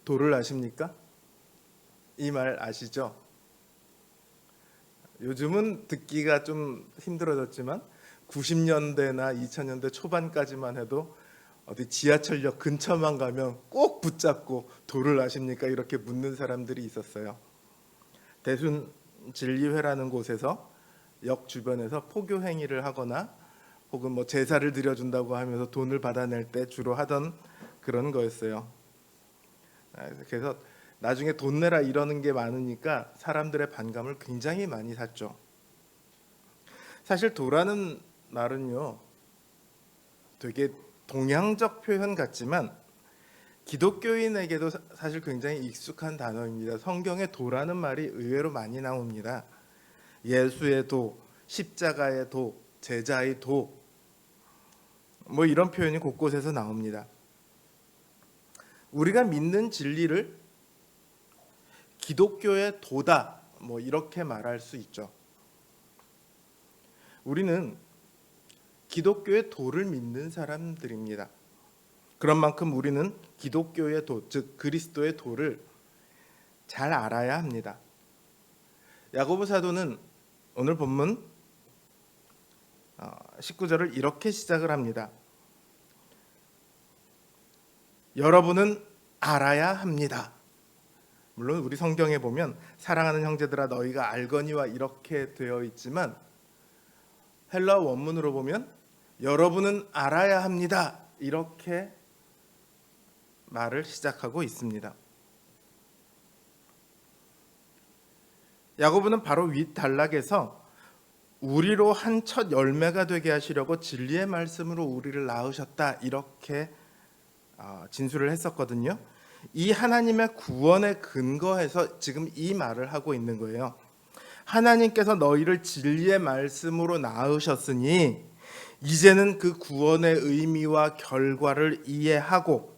도를 아십니까? 이 말 아시죠? 요즘은 듣기가 좀 힘들어졌지만 90년대나 2000년대 초반까지만 해도 어디 지하철역 근처만 가면 꼭 붙잡고 도를 아십니까? 이렇게 묻는 사람들이 있었어요. 대순 진리회라는 곳에서 역 주변에서 포교 행위를 하거나 혹은 뭐 제사를 드려준다고 하면서 돈을 받아낼 때 주로 하던 그런 거였어요. 그래서 나중에 돈 내라 이러는 게 많으니까 사람들의 반감을 굉장히 많이 샀죠. 사실 도라는 말은요, 되게 동양적 표현 같지만 기독교인에게도 사실 굉장히 익숙한 단어입니다. 성경에 도라는 말이 의외로 많이 나옵니다. 예수의 도, 십자가의 도, 제자의 도, 뭐 이런 표현이 곳곳에서 나옵니다. 우리가 믿는 진리를 기독교의 도다, 뭐 이렇게 말할 수 있죠. 우리는 기독교의 도를 믿는 사람들입니다. 그런 만큼 우리는 기독교의 도, 즉 그리스도의 도를 잘 알아야 합니다. 야고보 사도는 오늘 본문 19절을 이렇게 시작을 합니다. 여러분은 알아야 합니다. 물론 우리 성경에 보면 사랑하는 형제들아 너희가 알거니와 이렇게 되어 있지만 헬라어 원문으로 보면 여러분은 알아야 합니다. 이렇게 말을 시작하고 있습니다. 야고보는 바로 윗 단락에서 우리로 한 첫 열매가 되게 하시려고 진리의 말씀으로 우리를 낳으셨다 이렇게 진술을 했었거든요. 이 하나님의 구원에 근거해서 지금 이 말을 하고 있는 거예요. 하나님께서 너희를 진리의 말씀으로 낳으셨으니 이제는 그 구원의 의미와 결과를 이해하고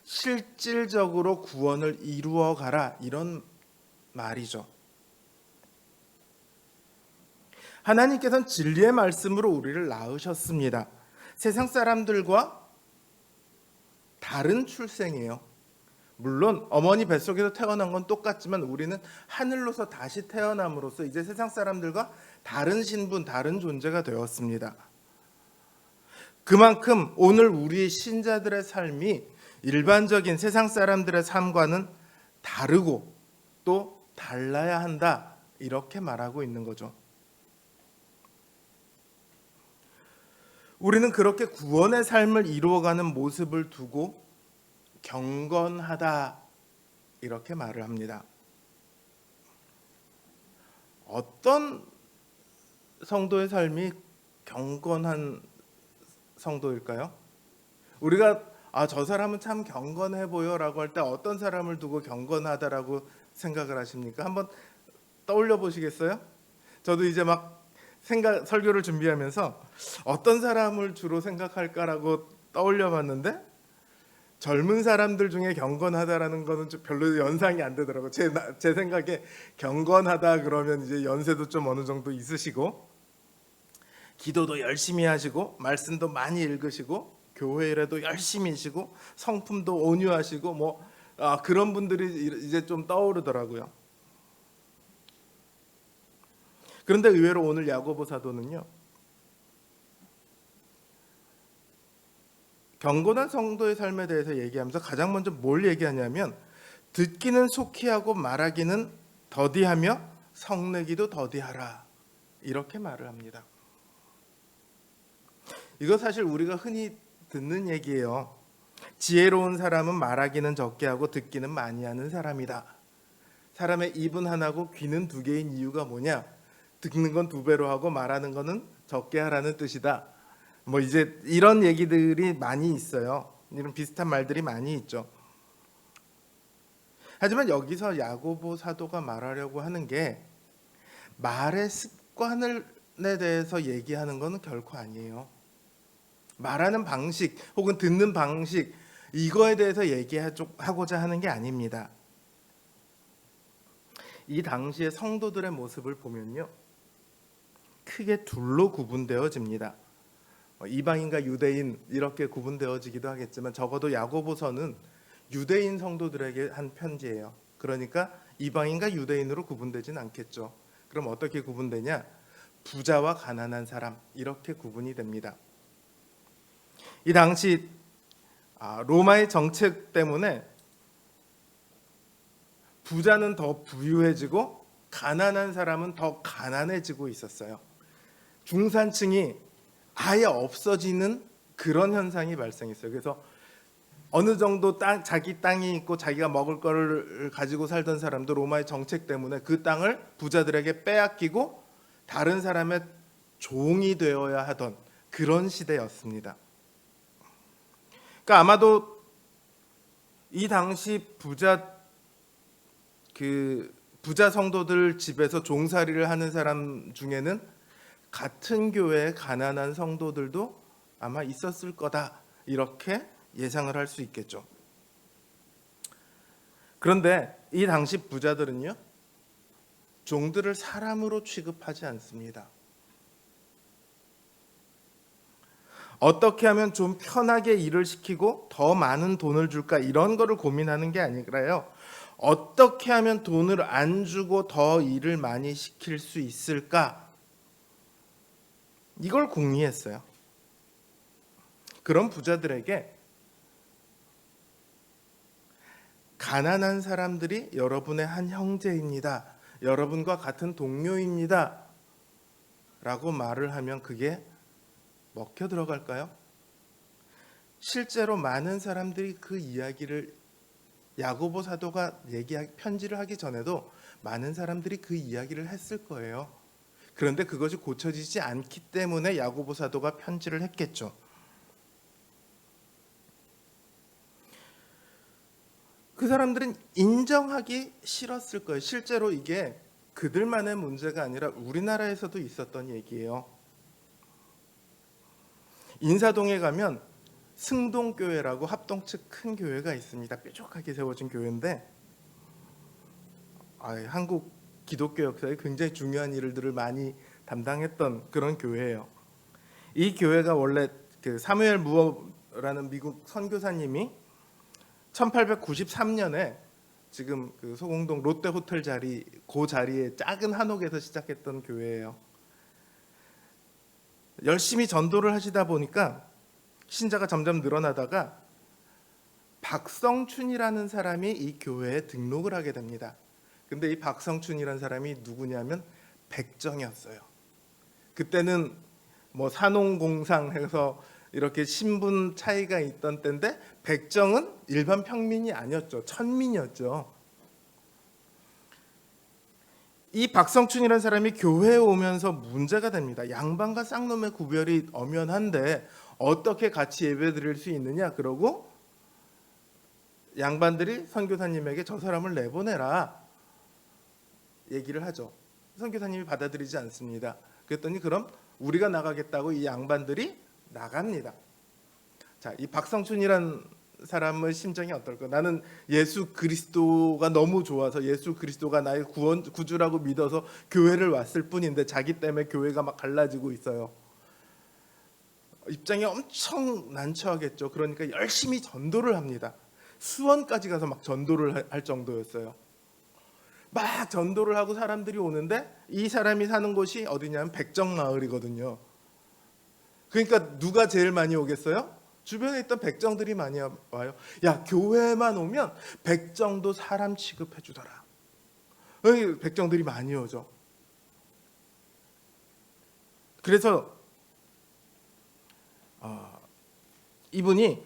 실질적으로 구원을 이루어 가라 이런 말이죠. 하나님께서는 진리의 말씀으로 우리를 낳으셨습니다. 세상 사람들과 다른 출생이에요. 물론 어머니 뱃속에서 태어난 건 똑같지만 우리는 하늘로서 다시 태어남으로써 이제 세상 사람들과 다른 신분, 다른 존재가 되었습니다. 그만큼 오늘 우리 신자들의 삶이 일반적인 세상 사람들의 삶과는 다르고 또 달라야 한다 이렇게 말하고 있는 거죠. 우리는 그렇게 구원의 삶을 이루어가는 모습을 두고 경건하다 이렇게 말을 합니다. 어떤 성도의 삶이 경건한 성도일까요? 우리가 저 사람은 참 경건해 보여라고 할 때 어떤 사람을 두고 경건하다라고 생각을 하십니까? 한번 떠올려 보시겠어요? 저도 이제 막 설교를 준비하면서 어떤 사람을 주로 생각할까라고 떠올려 봤는데 젊은 사람들 중에 경건하다라는 거는 좀 별로 연상이 안 되더라고요. 제 생각에 경건하다 그러면 이제 연세도 좀 어느 정도 있으시고 기도도 열심히 하시고 말씀도 많이 읽으시고 교회 일에도 열심히시고 성품도 온유하시고 그런 분들이 이제 좀 떠오르더라고요. 그런데 의외로 오늘 야고보 사도는요, 경건한 성도의 삶에 대해서 얘기하면서 가장 먼저 뭘 얘기하냐면 듣기는 속히 하고 말하기는 더디하며 성내기도 더디하라 이렇게 말을 합니다. 이거 사실 우리가 흔히 듣는 얘기예요. 지혜로운 사람은 말하기는 적게 하고 듣기는 많이 하는 사람이다. 사람의 입은 하나고 귀는 두 개인 이유가 뭐냐? 듣는 건 두 배로 하고 말하는 거는 적게 하라는 뜻이다. 이제 이런 얘기들이 많이 있어요. 이런 비슷한 말들이 많이 있죠. 하지만 여기서 야고보 사도가 말하려고 하는 게 말의 습관에 대해서 얘기하는 것은 결코 아니에요. 말하는 방식 혹은 듣는 방식 이거에 대해서 얘기하고자 하는 게 아닙니다. 이 당시의 성도들의 모습을 보면요, 크게 둘로 구분되어집니다. 이방인과 유대인 이렇게 구분되어지기도 하겠지만 적어도 야고보서는 유대인 성도들에게 한 편지예요. 그러니까 이방인과 유대인으로 구분되진 않겠죠. 그럼 어떻게 구분되냐? 부자와 가난한 사람, 이렇게 구분이 됩니다. 이 당시 로마의 정책 때문에 부자는 더 부유해지고 가난한 사람은 더 가난해지고 있었어요. 중산층이 아예 없어지는 그런 현상이 발생했어요. 그래서 어느 정도 자기 땅이 있고 자기가 먹을 거를 가지고 살던 사람도 로마의 정책 때문에 그 땅을 부자들에게 빼앗기고 다른 사람의 종이 되어야 하던 그런 시대였습니다. 그러니까 아마도 이 당시 부자 성도들 집에서 종살이를 하는 사람 중에는 같은 교회의 가난한 성도들도 아마 있었을 거다, 이렇게 예상을 할 수 있겠죠. 그런데 이 당시 부자들은요, 종들을 사람으로 취급하지 않습니다. 어떻게 하면 좀 편하게 일을 시키고 더 많은 돈을 줄까, 이런 거를 고민하는 게 아니라요, 어떻게 하면 돈을 안 주고 더 일을 많이 시킬 수 있을까, 이걸 궁리했어요. 그런 부자들에게 가난한 사람들이 여러분의 한 형제입니다, 여러분과 같은 동료입니다 라고 말을 하면 그게 먹혀 들어갈까요? 실제로 많은 사람들이 그 이야기를, 야고보 사도가 편지를 하기 전에도 많은 사람들이 그 이야기를 했을 거예요. 그런데 그것이 고쳐지지 않기 때문에 야고보 사도가 편지를 했겠죠. 그 사람들은 인정하기 싫었을 거예요. 실제로 이게 그들만의 문제가 아니라 우리나라에서도 있었던 얘기예요. 인사동에 가면 승동교회라고 합동측 큰 교회가 있습니다. 뾰족하게 세워진 교회인데 한국 기독교 역사에 굉장히 중요한 일들을 많이 담당했던 그런 교회예요. 이 교회가 원래 그 사무엘 무어라는 미국 선교사님이 1893년에 지금 그 소공동 롯데 호텔 그 자리에 작은 한옥에서 시작했던 교회예요. 열심히 전도를 하시다 보니까 신자가 점점 늘어나다가 박성춘이라는 사람이 이 교회에 등록을 하게 됩니다. 근데 이 박성춘이라는 사람이 누구냐면 백정이었어요. 그때는 뭐 산농공상 해서 이렇게 신분 차이가 있던 때인데 백정은 일반 평민이 아니었죠. 천민이었죠. 이 박성춘이라는 사람이 교회에 오면서 문제가 됩니다. 양반과 쌍놈의 구별이 엄연한데 어떻게 같이 예배드릴 수 있느냐, 그러고 양반들이 선교사님에게 저 사람을 내보내라 얘기를 하죠. 선교사님이 받아들이지 않습니다. 그랬더니 그럼 우리가 나가겠다고 이 양반들이 나갑니다. 자, 이 박성춘이란 사람의 심정이 어떨까? 나는 예수 그리스도가 너무 좋아서 예수 그리스도가 나의 구주라고 믿어서 교회를 왔을 뿐인데 자기 때문에 교회가 막 갈라지고 있어요. 입장이 엄청 난처하겠죠. 그러니까 열심히 전도를 합니다. 수원까지 가서 막 전도를 할 정도였어요. 막 전도를 하고 사람들이 오는데 이 사람이 사는 곳이 어디냐면 백정마을이거든요. 그러니까 누가 제일 많이 오겠어요? 주변에 있던 백정들이 많이 와요. 야, 교회만 오면 백정도 사람 취급해 주더라. 백정들이 많이 오죠. 그래서 이분이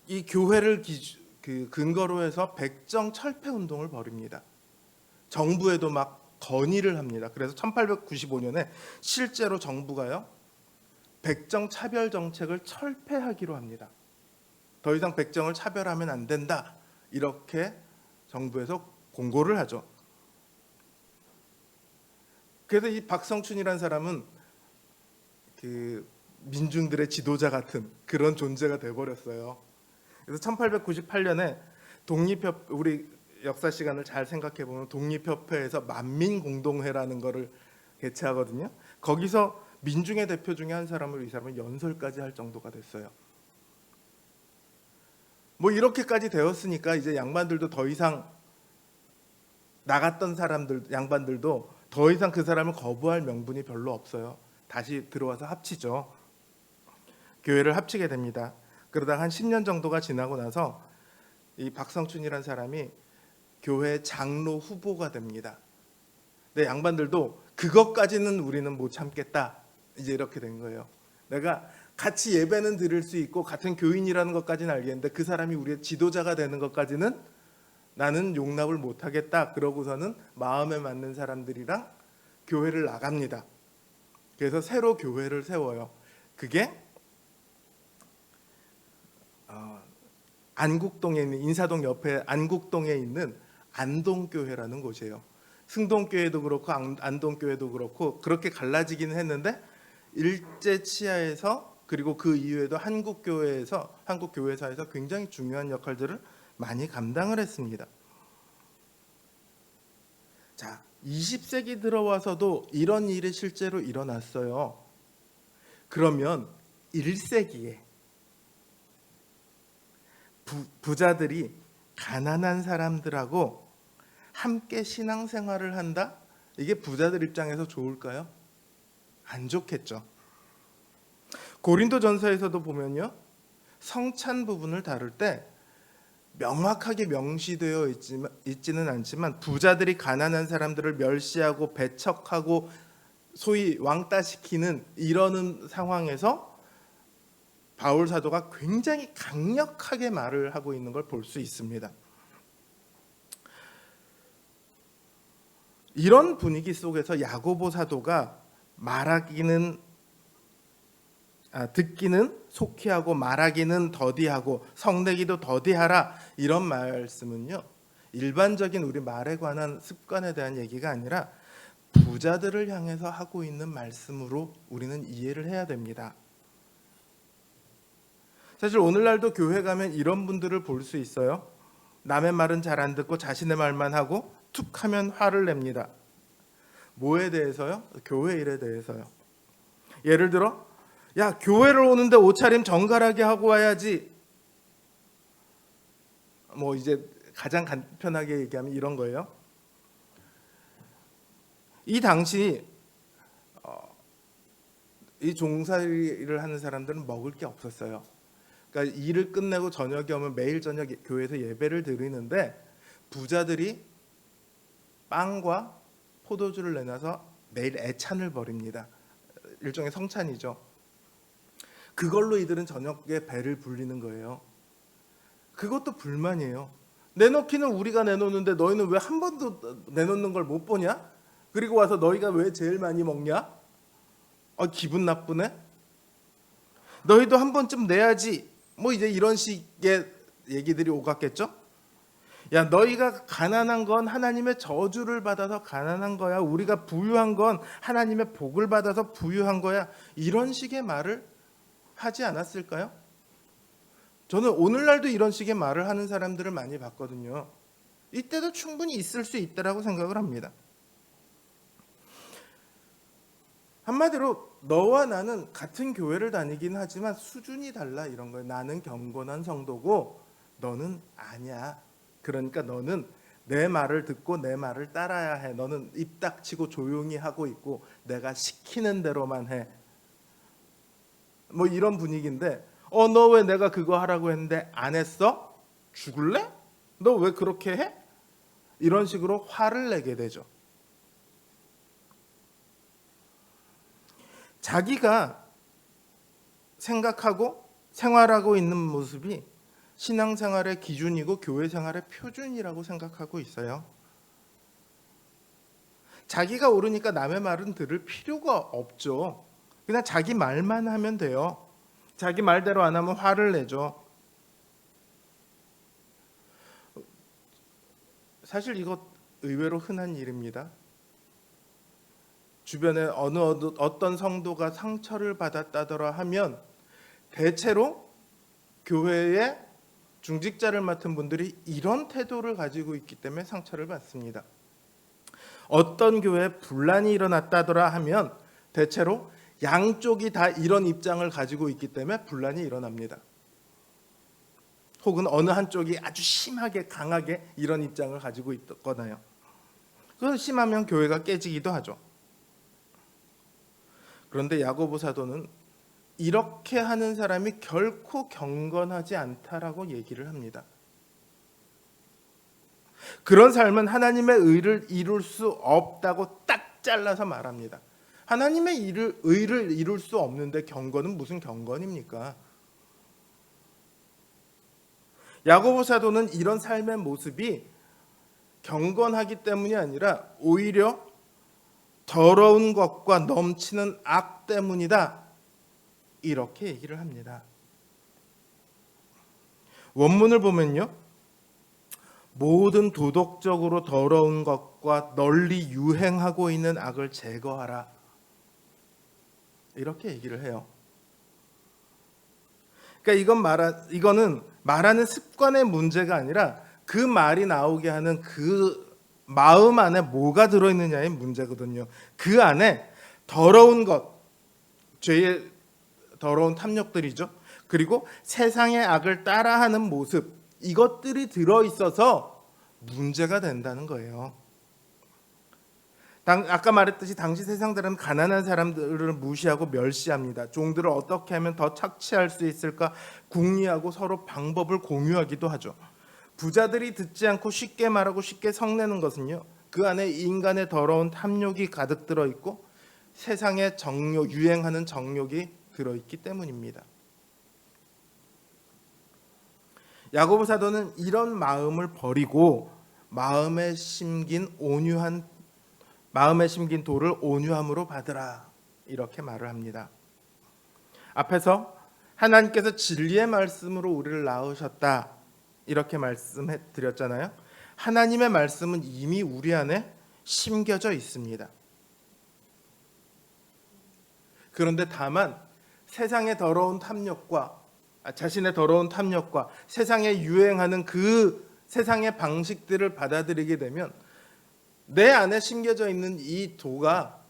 이 교회를 근거로 해서 백정 철폐 운동을 벌입니다. 정부에도 막 건의를 합니다. 그래서 1895년에 실제로 정부가요, 백정 차별 정책을 철폐하기로 합니다. 더 이상 백정을 차별하면 안 된다, 이렇게 정부에서 공고를 하죠. 그래서 이 박성춘이라는 사람은 그 민중들의 지도자 같은 그런 존재가 돼버렸어요. 그래서 1898년에 우리 역사 시간을 잘 생각해 보면 독립협회에서 만민공동회라는 거를 개최하거든요. 거기서 민중의 대표 중에 한 사람을 이 사람은 연설까지 할 정도가 됐어요. 뭐 이렇게까지 되었으니까 이제 양반들도 더 이상 나갔던 사람들 양반들도 더 이상 그 사람을 거부할 명분이 별로 없어요. 다시 들어와서 합치죠. 교회를 합치게 됩니다. 그러다 한 10년 정도가 지나고 나서 이 박성춘이라는 사람이 교회 장로 후보가 됩니다. 근데 양반들도 그것까지는 우리는 못 참겠다. 이제 이렇게 된 거예요. 내가 같이 예배는 드릴 수 있고 같은 교인이라는 것까지는 알겠는데 그 사람이 우리의 지도자가 되는 것까지는 나는 용납을 못하겠다. 그러고서는 마음에 맞는 사람들이랑 교회를 나갑니다. 그래서 새로 교회를 세워요. 그게 안국동에 있는 인사동 옆에 안국동에 있는 안동교회라는 곳이에요. 승동교회도 그렇고 안동교회도 그렇고 그렇게 갈라지기는 했는데 일제 치하에서 그리고 그 이후에도 한국교회사에서 굉장히 중요한 역할들을 많이 감당을 했습니다. 자, 20세기 들어와서도 이런 일이 실제로 일어났어요. 그러면 1세기에 부자들이 가난한 사람들하고 함께 신앙생활을 한다? 이게 부자들 입장에서 좋을까요? 안 좋겠죠. 고린도전서에서도 보면요, 성찬 부분을 다룰 때 명확하게 명시되어 있지는 않지만 부자들이 가난한 사람들을 멸시하고 배척하고 소위 왕따시키는 이러는 상황에서 바울 사도가 굉장히 강력하게 말을 하고 있는 걸 볼 수 있습니다. 이런 분위기 속에서 야고보 사도가 듣기는 속히하고 말하기는 더디하고 성내기도 더디하라, 이런 말씀은요, 일반적인 우리 말에 관한 습관에 대한 얘기가 아니라 부자들을 향해서 하고 있는 말씀으로 우리는 이해를 해야 됩니다. 사실 오늘날도 교회 가면 이런 분들을 볼 수 있어요. 남의 말은 잘 안 듣고 자신의 말만 하고 툭 하면 화를 냅니다. 뭐에 대해서요? 교회 일에 대해서요. 예를 들어, 야, 교회를 오는데 옷차림 정갈하게 하고 와야지. 뭐 이제 가장 간편하게 얘기하면 이런 거예요. 이 당시 이 종살이를 하는 사람들은 먹을 게 없었어요. 그러니까 일을 끝내고 저녁에 오면 매일 저녁 교회에서 예배를 드리는데 부자들이 빵과 포도주를 내놔서 매일 애찬을 벌입니다. 일종의 성찬이죠. 그걸로 이들은 저녁에 배를 불리는 거예요. 그것도 불만이에요. 내놓기는 우리가 내놓는데 너희는 왜 한 번도 내놓는 걸 못 보냐? 그리고 와서 너희가 왜 제일 많이 먹냐? 기분 나쁘네. 너희도 한 번쯤 내야지. 뭐 이제 이런 식의 얘기들이 오갔겠죠. 야, 너희가 가난한 건 하나님의 저주를 받아서 가난한 거야. 우리가 부유한 건 하나님의 복을 받아서 부유한 거야. 이런 식의 말을 하지 않았을까요? 저는 오늘날도 이런 식의 말을 하는 사람들을 많이 봤거든요. 이때도 충분히 있을 수 있다라고 생각을 합니다. 한마디로 너와 나는 같은 교회를 다니긴 하지만 수준이 달라, 이런 거예요. 나는 경건한 성도고 너는 아니야. 그러니까 너는 내 말을 듣고 내 말을 따라야 해. 너는 입 닥치고 조용히 하고 있고 내가 시키는 대로만 해. 뭐 이런 분위기인데, 너 왜 내가 그거 하라고 했는데 안 했어? 죽을래? 너 왜 그렇게 해? 이런 식으로 화를 내게 되죠. 자기가 생각하고 생활하고 있는 모습이 신앙생활의 기준이고 교회 생활의 표준이라고 생각하고 있어요. 자기가 옳으니까 남의 말은 들을 필요가 없죠. 그냥 자기 말만 하면 돼요. 자기 말대로 안 하면 화를 내죠. 사실 이거 의외로 흔한 일입니다. 주변에 어떤 성도가 상처를 받았다더라 하면 대체로 교회의 중직자를 맡은 분들이 이런 태도를 가지고 있기 때문에 상처를 받습니다. 어떤 교회에 분란이 일어났다더라 하면 대체로 양쪽이 다 이런 입장을 가지고 있기 때문에 분란이 일어납니다. 혹은 어느 한쪽이 아주 심하게 강하게 이런 입장을 가지고 있거나요. 그 심하면 교회가 깨지기도 하죠. 그런데 야고보 사도는 이렇게 하는 사람이 결코 경건하지 않다라고 얘기를 합니다. 그런 삶은 하나님의 의를 이룰 수 없다고 딱 잘라서 말합니다. 하나님의 의를 이룰 수 없는데 경건은 무슨 경건입니까? 야고보 사도는 이런 삶의 모습이 경건하기 때문이 아니라 오히려 더러운 것과 넘치는 악 때문이다, 이렇게 얘기를 합니다. 원문을 보면요, 모든 도덕적으로 더러운 것과 널리 유행하고 있는 악을 제거하라, 이렇게 얘기를 해요. 그러니까 이거는 말하는 습관의 문제가 아니라 그 말이 나오게 하는 그 마음 안에 뭐가 들어있느냐의 문제거든요. 그 안에 더러운 것, 죄의 더러운 탐욕들이죠. 그리고 세상의 악을 따라하는 모습, 이것들이 들어있어서 문제가 된다는 거예요. 아까 말했듯이 당시 세상들은 가난한 사람들을 무시하고 멸시합니다. 종들을 어떻게 하면 더 착취할 수 있을까 궁리하고 서로 방법을 공유하기도 하죠. 부자들이 듣지 않고 쉽게 말하고 쉽게 성내는 것은요, 그 안에 인간의 더러운 탐욕이 가득 들어있고 세상의 정욕, 유행하는 정욕이 들어있기 때문입니다. 야고보 사도는 이런 마음을 버리고 마음에 심긴 돌을 온유함으로 받으라, 이렇게 말을 합니다. 앞에서 하나님께서 진리의 말씀으로 우리를 낳으셨다, 이렇게 말씀해 드렸잖아요. 하나님의 말씀은 이미 우리 안에 심겨져 있습니다. 그런데 다만 세상의 더러운 탐욕과 자신의 더러운 탐욕과 세상에 유행하는 그 세상의 방식들을 받아들이게 되면 내 안에 심겨져 있는 이 도가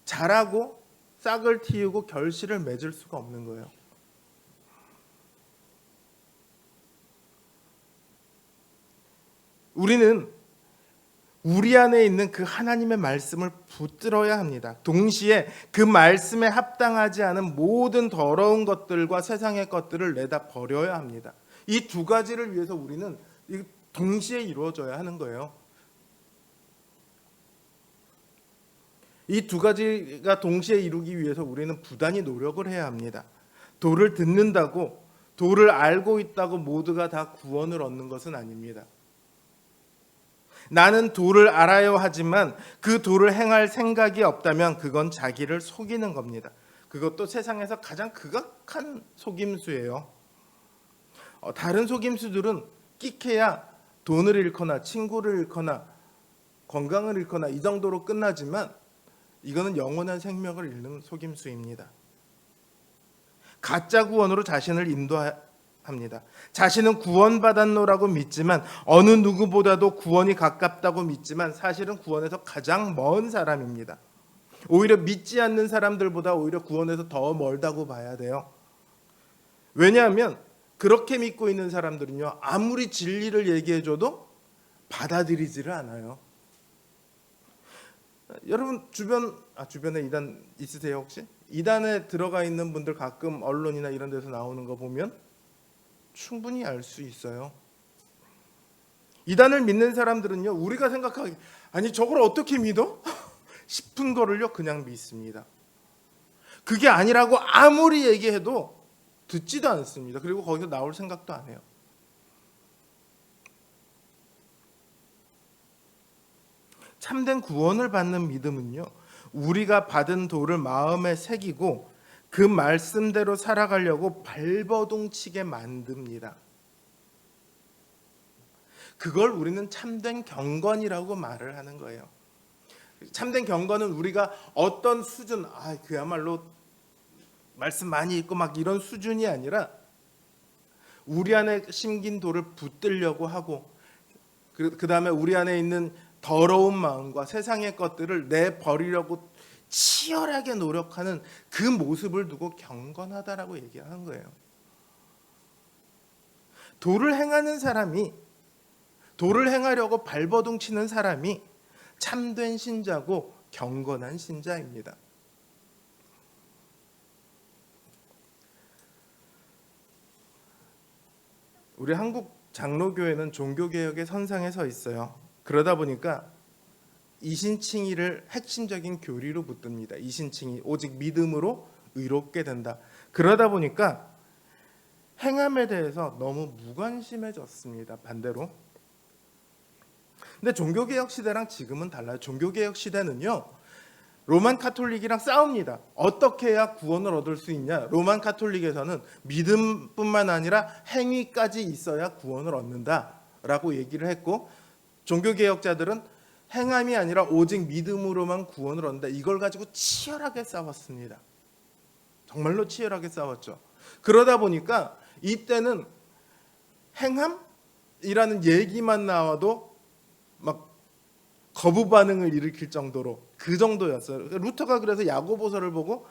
자라고 싹을 틔우고 결실을 맺을 수가 없는 거예요. 우리는 우리 안에 있는 그 하나님의 말씀을 붙들어야 합니다. 동시에 그 말씀에 합당하지 않은 모든 더러운 것들과 세상의 것들을 내다 버려야 합니다. 이 두 가지를 위해서 우리는 동시에 이루어져야 하는 거예요. 이 두 가지가 동시에 이루기 위해서 우리는 부단히 노력을 해야 합니다. 도를 듣는다고, 도를 알고 있다고 모두가 다 구원을 얻는 것은 아닙니다. 나는 도를 알아야 하지만 그 도를 행할 생각이 없다면 그건 자기를 속이는 겁니다. 그것도 세상에서 가장 극악한 속임수예요. 다른 속임수들은 끽해야 돈을 잃거나 친구를 잃거나 건강을 잃거나 이 정도로 끝나지만 이거는 영원한 생명을 잃는 속임수입니다. 가짜 구원으로 자신을 인도합니다. 자신은 구원받았노라고 믿지만, 어느 누구보다도 구원이 가깝다고 믿지만 사실은 구원에서 가장 먼 사람입니다. 오히려 믿지 않는 사람들보다 오히려 구원에서 더 멀다고 봐야 돼요. 왜냐하면 그렇게 믿고 있는 사람들은요, 아무리 진리를 얘기해줘도 받아들이지를 않아요. 여러분 주변에 이단 있으세요 혹시? 이단에 들어가 있는 분들 가끔 언론이나 이런 데서 나오는 거 보면 충분히 알 수 있어요. 이단을 믿는 사람들은요, 우리가 생각하기 아니 저걸 어떻게 믿어? 싶은 거를요 그냥 믿습니다. 그게 아니라고 아무리 얘기해도 듣지도 않습니다. 그리고 거기서 나올 생각도 안 해요. 참된 구원을 받는 믿음은요, 우리가 받은 도를 마음에 새기고 그 말씀대로 살아가려고 발버둥치게 만듭니다. 그걸 우리는 참된 경건이라고 말을 하는 거예요. 참된 경건은 우리가 어떤 수준, 그야말로 말씀 많이 읽고 막 이런 수준이 아니라 우리 안에 심긴 돌을 붙들려고 하고 그 다음에 우리 안에 있는 더러운 마음과 세상의 것들을 내버리려고 치열하게 노력하는 그 모습을 두고 경건하다라고 얘기하는 거예요. 도를 행하는 사람이, 도를 행하려고 발버둥 치는 사람이 참된 신자고 경건한 신자입니다. 우리 한국 장로교회는 종교개혁의 선상에 서 있어요. 그러다 보니까 이신칭의를 핵심적인 교리로 붙듭니다. 이신칭의, 오직 믿음으로 의롭게 된다. 그러다 보니까 행함에 대해서 너무 무관심해졌습니다. 반대로. 근데 종교개혁 시대랑 지금은 달라요. 종교개혁 시대는요, 로만 카톨릭이랑 싸웁니다. 어떻게 해야 구원을 얻을 수 있냐? 로만 카톨릭에서는 믿음뿐만 아니라 행위까지 있어야 구원을 얻는다라고 얘기를 했고, 종교개혁자들은 행함이 아니라 오직 믿음으로만 구원을 얻는다. 이걸 가지고 치열하게 싸웠습니다. 정말로 치열하게 싸웠죠. 그러다 보니까 이때는 행함이라는 얘기만 나와도 막 거부 반응을 일으킬 정도로, 그 정도였어요. 루터가 그래서 야고보서를 보고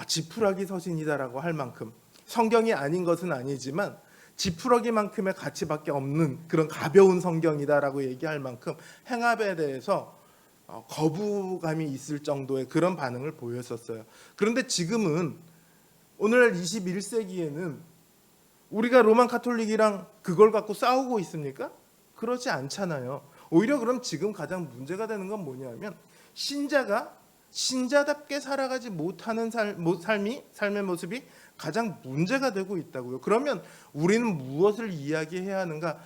지푸라기 서신이다라고 할 만큼, 성경이 아닌 것은 아니지만 지푸라기만큼의 가치밖에 없는 그런 가벼운 성경이다라고 얘기할 만큼 행함에 대해서 거부감이 있을 정도의 그런 반응을 보였었어요. 그런데 지금은, 오늘날 21세기에는 우리가 로만 카톨릭이랑 그걸 갖고 싸우고 있습니까? 그러지 않잖아요. 오히려 그럼 지금 가장 문제가 되는 건 뭐냐면, 신자가 신자답게 살아가지 못하는 삶의 모습이 가장 문제가 되고 있다고요. 그러면 우리는 무엇을 이야기해야 하는가?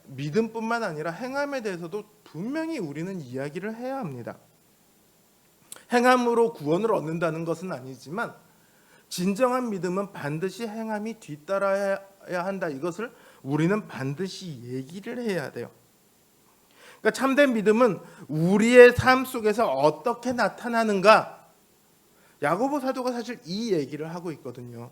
믿음뿐만 아니라 행함에 대해서도 분명히 우리는 이야기를 해야 합니다. 행함으로 구원을 얻는다는 것은 아니지만 진정한 믿음은 반드시 행함이 뒤따라야 한다. 이것을 우리는 반드시 얘기를 해야 돼요. 그러니까 참된 믿음은 우리의 삶 속에서 어떻게 나타나는가? 야고보 사도가 사실 이 얘기를 하고 있거든요.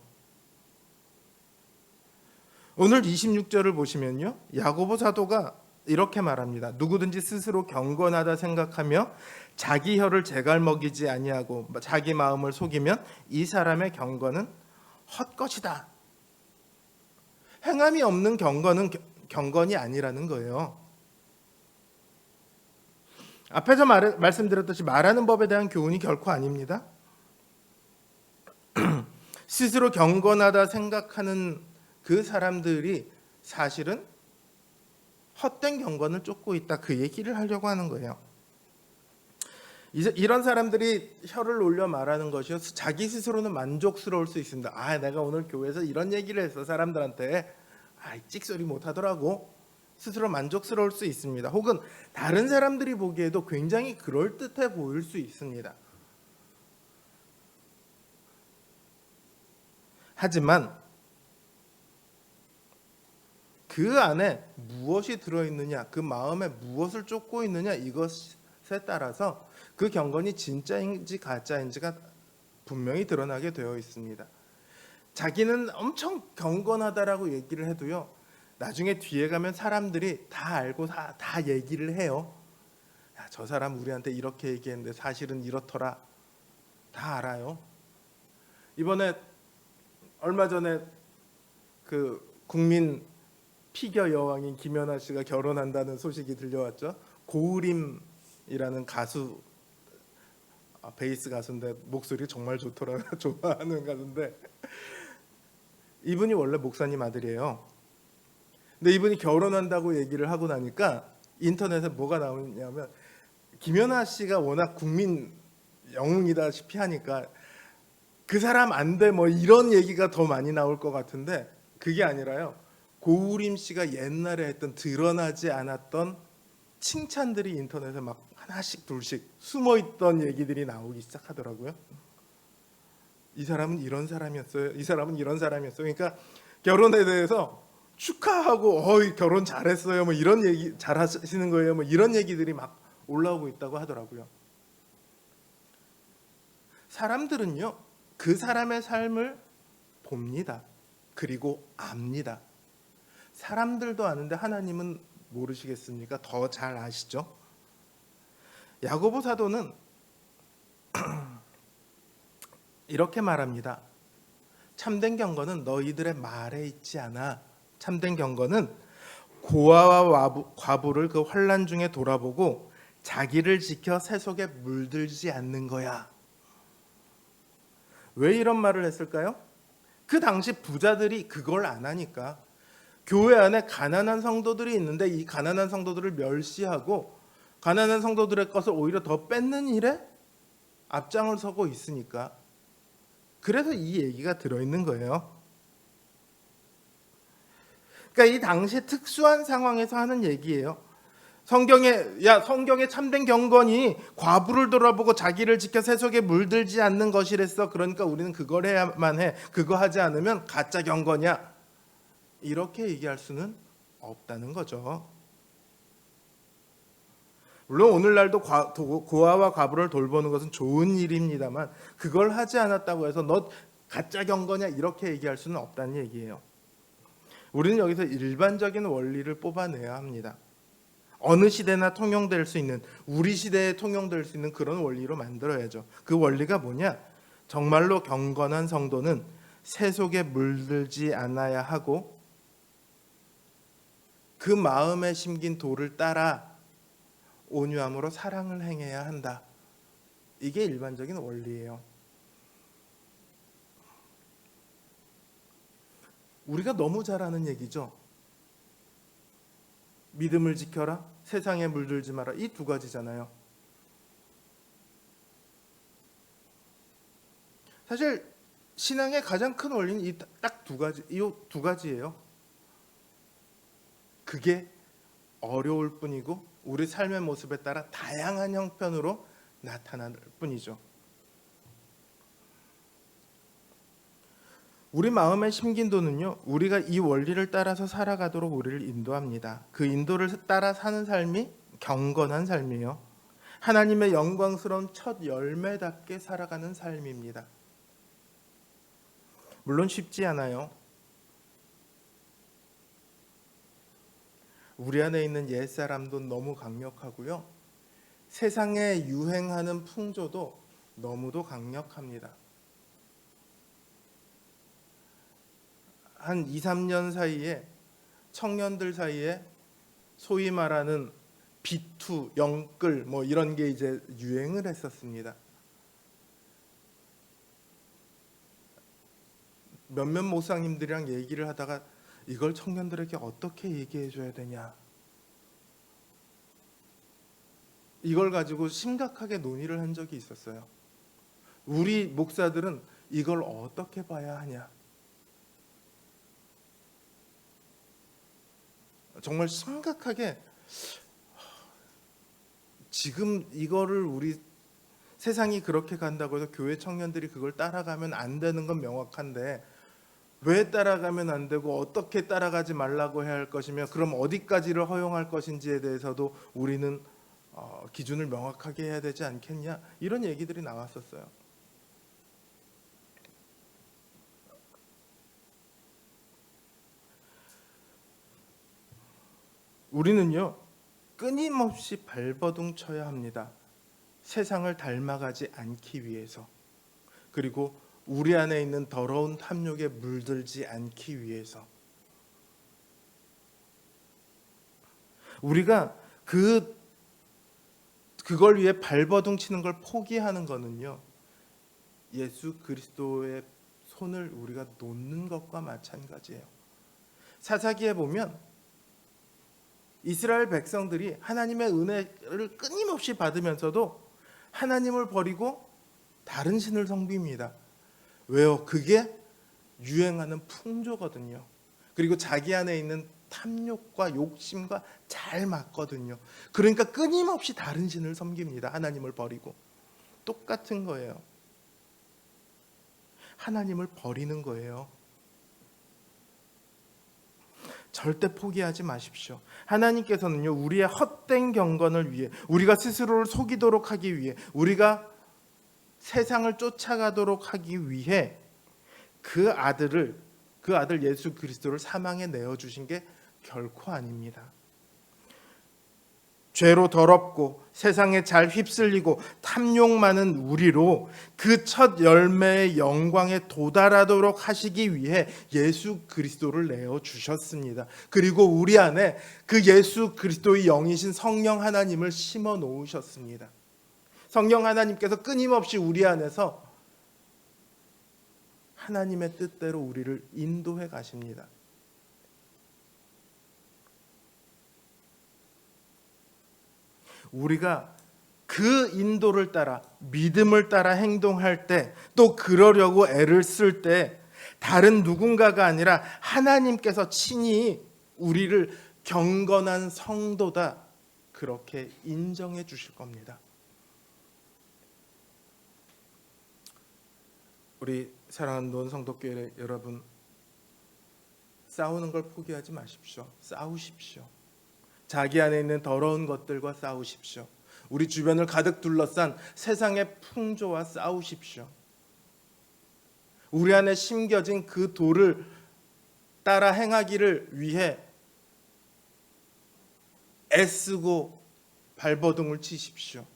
오늘 26절을 보시면요, 야고보 사도가 이렇게 말합니다. 누구든지 스스로 경건하다 생각하며 자기 혀를 제갈먹이지 아니하고 자기 마음을 속이면 이 사람의 경건은 헛것이다. 행함이 없는 경건은 경건이 아니라는 거예요. 앞에서 말씀드렸듯이 말하는 법에 대한 교훈이 결코 아닙니다. 스스로 경건하다 생각하는 그 사람들이 사실은 헛된 경건을 쫓고 있다, 그 얘기를 하려고 하는 거예요. 이런 사람들이 혀를 올려 말하는 것이요, 자기 스스로는 만족스러울 수 있습니다. 내가 오늘 교회에서 이런 얘기를 했어, 사람들한테 찍소리 못하더라고, 스스로 만족스러울 수 있습니다. 혹은 다른 사람들이 보기에도 굉장히 그럴듯해 보일 수 있습니다. 하지만 그 안에 무엇이 들어있느냐, 그 마음에 무엇을 쫓고 있느냐, 이것에 따라서 그 경건이 진짜인지 가짜인지가 분명히 드러나게 되어 있습니다. 자기는 엄청 경건하다라고 얘기를 해도요, 나중에 뒤에 가면 사람들이 다 알고 다 얘기를 해요. 저 사람 우리한테 이렇게 얘기했는데 사실은 이렇더라. 다 알아요. 이번에 얼마 전에 그 국민 피겨 여왕인 김연아 씨가 결혼한다는 소식이 들려왔죠. 고우림이라는 가수, 베이스 가수인데 목소리 정말 좋더라. 좋아하는 가수인데, 이분이 원래 목사님 아들이에요. 근데 이분이 결혼한다고 얘기를 하고 나니까 인터넷에 뭐가 나오냐면, 김연아 씨가 워낙 국민 영웅이다시피 하니까 그 사람 안 돼, 뭐 이런 얘기가 더 많이 나올 것 같은데, 그게 아니라요, 고우림 씨가 옛날에 했던 드러나지 않았던 칭찬들이 인터넷에 막 하나씩 둘씩 숨어있던 얘기들이 나오기 시작하더라고요. 이 사람은 이런 사람이었어요, 이 사람은 이런 사람이었어요. 그러니까 결혼에 대해서 축하하고 결혼 잘했어요, 뭐 이런 얘기, 잘하시는 거예요, 뭐 이런 얘기들이 막 올라오고 있다고 하더라고요. 사람들은요, 그 사람의 삶을 봅니다. 그리고 압니다. 사람들도 아는데 하나님은 모르시겠습니까? 더 잘 아시죠? 야고보 사도는 이렇게 말합니다. 참된 경건은 너희들의 말에 있지 않아, 참된 경건은 고아와 과부를 그 환난 중에 돌아보고 자기를 지켜 세속에 물들지 않는 거야. 왜 이런 말을 했을까요? 그 당시 부자들이 그걸 안 하니까. 교회 안에 가난한 성도들이 있는데 이 가난한 성도들을 멸시하고 가난한 성도들의 것을 오히려 더 뺏는 일에 앞장을 서고 있으니까. 그래서 이 얘기가 들어있는 거예요. 그러니까 이 당시 특수한 상황에서 하는 얘기예요. 성경에 참된 경건이 과부를 돌아보고 자기를 지켜 세속에 물들지 않는 것이랬어. 그러니까 우리는 그걸 해야만 해. 그거 하지 않으면 가짜 경건이야. 이렇게 얘기할 수는 없다는 거죠. 물론 오늘날도 고아와 과부를 돌보는 것은 좋은 일입니다만 그걸 하지 않았다고 해서 너 가짜 경건이야 이렇게 얘기할 수는 없다는 얘기예요. 우리는 여기서 일반적인 원리를 뽑아내야 합니다. 어느 시대나 통용될 수 있는, 우리 시대에 통용될 수 있는 그런 원리로 만들어야죠. 그 원리가 뭐냐? 정말로 경건한 성도는 세속에 물들지 않아야 하고 그 마음에 심긴 도를 따라 온유함으로 사랑을 행해야 한다. 이게 일반적인 원리예요. 우리가 너무 잘 아는 얘기죠. 믿음을 지켜라, 세상에 물들지 마라. 이 두 가지잖아요. 사실 신앙의 가장 큰 원리는 이 딱 두 가지, 이 두 가지예요. 그게 어려울 뿐이고 우리 삶의 모습에 따라 다양한 형편으로 나타날 뿐이죠. 우리 마음에 심긴 도는요, 우리가 이 원리를 따라서 살아가도록 우리를 인도합니다. 그 인도를 따라 사는 삶이 경건한 삶이에요. 하나님의 영광스러운 첫 열매답게 살아가는 삶입니다. 물론 쉽지 않아요. 우리 안에 있는 옛사람도 너무 강력하고요. 세상에 유행하는 풍조도 너무도 강력합니다. 한 2, 3년 사이에 청년들 사이에 소위 말하는 비투, 영끌 뭐 이런 게 이제 유행을 했었습니다. 몇몇 목사님들이랑 얘기를 하다가 이걸 청년들에게 어떻게 얘기해 줘야 되냐, 이걸 가지고 심각하게 논의를 한 적이 있었어요. 우리 목사들은 이걸 어떻게 봐야 하냐, 정말 심각하게. 지금 이거를 우리 세상이 그렇게 간다고 해서 교회 청년들이 그걸 따라가면 안 되는 건 명확한데 왜 따라가면 안 되고 어떻게 따라가지 말라고 해야 할 것이며 그럼 어디까지를 허용할 것인지에 대해서도 우리는 기준을 명확하게 해야 되지 않겠냐, 이런 얘기들이 나왔었어요. 우리는요, 끊임없이 발버둥 쳐야 합니다. 세상을 닮아가지 않기 위해서, 그리고 우리 안에 있는 더러운 탐욕에 물들지 않기 위해서. 우리가 그걸 위해 발버둥 치는 걸 포기하는 거는요, 예수 그리스도의 손을 우리가 놓는 것과 마찬가지예요. 사사기에 보면 이스라엘 백성들이 하나님의 은혜를 끊임없이 받으면서도 하나님을 버리고 다른 신을 섬깁니다. 왜요? 그게 유행하는 풍조거든요. 그리고 자기 안에 있는 탐욕과 욕심과 잘 맞거든요. 그러니까 끊임없이 다른 신을 섬깁니다. 하나님을 버리고. 똑같은 거예요. 하나님을 버리는 거예요. 절대 포기하지 마십시오. 하나님께서는요, 우리의 헛된 경건을 위해, 우리가 스스로를 속이도록 하기 위해, 우리가 세상을 쫓아가도록 하기 위해 그 아들 예수 그리스도를 사망에 내어주신 게 결코 아닙니다. 죄로 더럽고 세상에 잘 휩쓸리고 탐욕 많은 우리로 그 첫 열매의 영광에 도달하도록 하시기 위해 예수 그리스도를 내어 주셨습니다. 그리고 우리 안에 그 예수 그리스도의 영이신 성령 하나님을 심어 놓으셨습니다. 성령 하나님께서 끊임없이 우리 안에서 하나님의 뜻대로 우리를 인도해 가십니다. 우리가 그 인도를 따라 믿음을 따라 행동할 때, 또 그러려고 애를 쓸 때 다른 누군가가 아니라 하나님께서 친히 우리를 경건한 성도다 그렇게 인정해 주실 겁니다. 우리 사랑하는 노원 성도교회 여러분, 싸우는 걸 포기하지 마십시오. 싸우십시오. 자기 안에 있는 더러운 것들과 싸우십시오. 우리 주변을 가득 둘러싼 세상의 풍조와 싸우십시오. 우리 안에 심겨진 그 도를 따라 행하기를 위해 애쓰고 발버둥을 치십시오.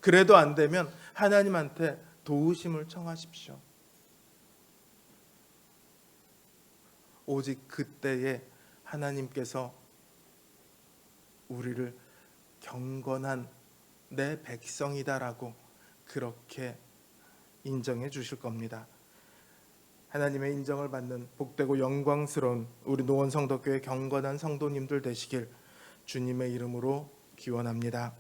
그래도 안 되면 하나님한테 도우심을 청하십시오. 오직 그때에 하나님께서 우리를 경건한 내 백성이다라고 그렇게 인정해 주실 겁니다. 하나님의 인정을 받는 복되고 영광스러운 우리 노원 성도교회 경건한 성도님들 되시길 주님의 이름으로 기원합니다.